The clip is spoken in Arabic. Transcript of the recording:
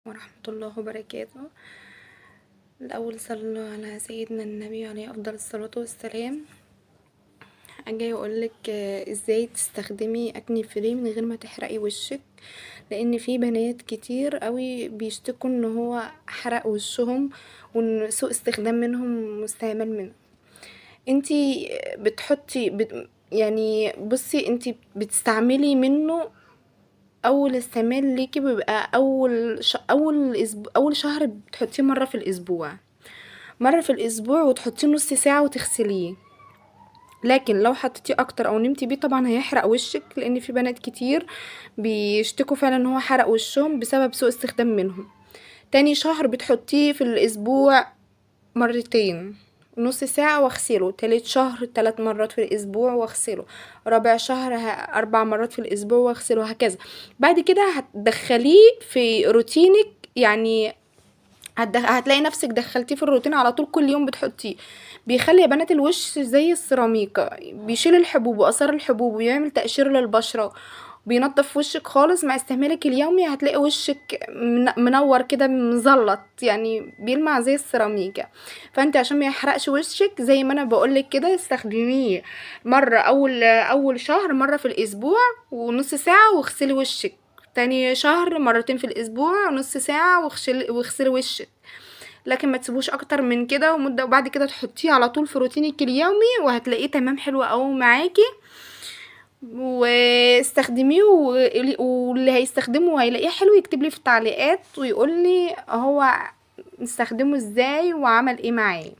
ورحمة الله وبركاته. الأول صلوا على سيدنا النبي عليه أفضل الصلاة والسلام. جاي أقولك ازاي تستخدمي أكني فري من غير ما تحرقي وشك، لأن في بنات كتير قوي بيشتكوا ان هو حرق وشهم وان سوء استخدام منهم واستعمال منهم. انتي بتحطي يعني بصي انتي بتستعملي منه اول استعمال ليكي بيبقى اول شهر بتحطيه مره في الاسبوع وتحطيه نص ساعه وتغسليه. لكن لو حطيتيه اكتر او نمتي بيه طبعا هيحرق وشك، لان في بنات كتير بيشتكوا فعلا ان هو حرق وشهم بسبب سوء استخدام منهم. تاني شهر بتحطيه في الاسبوع مرتين نص ساعة واغسله. تالت شهر 3 مرات في الاسبوع واغسله. رابع شهر 4 مرات في الاسبوع واغسله، هكذا. بعد كده هتدخليه في روتينك، يعني هتلاقي نفسك دخلتيه في الروتين على طول، كل يوم بتحطيه. بيخلي يا بنات الوش زي السيراميكا، بيشيل الحبوب واثار الحبوب ويعمل تقشير للبشرة، بينضف وشك خالص. مع استعمالك اليومي هتلاقي وشك منور كده مزلط، يعني بيلمع زي السيراميكا. فانت عشان ما يحرقش وشك زي ما انا بقولك كده استخدميه مره اول شهر مره في الاسبوع ونص ساعه واغسلي وشك. تاني شهر مرتين في الاسبوع نص ساعه واغسلي وشك. لكن ما تسيبوش اكتر من كده ومده، وبعد كده تحطيه على طول في روتينك اليومي وهتلاقيه تمام حلو قوي معاكي. واستخدميه واللي هيستخدمه هيلاقيه حلو يكتب لي في التعليقات ويقول لي هو استخدمه ازاي وعمل ايه معاه.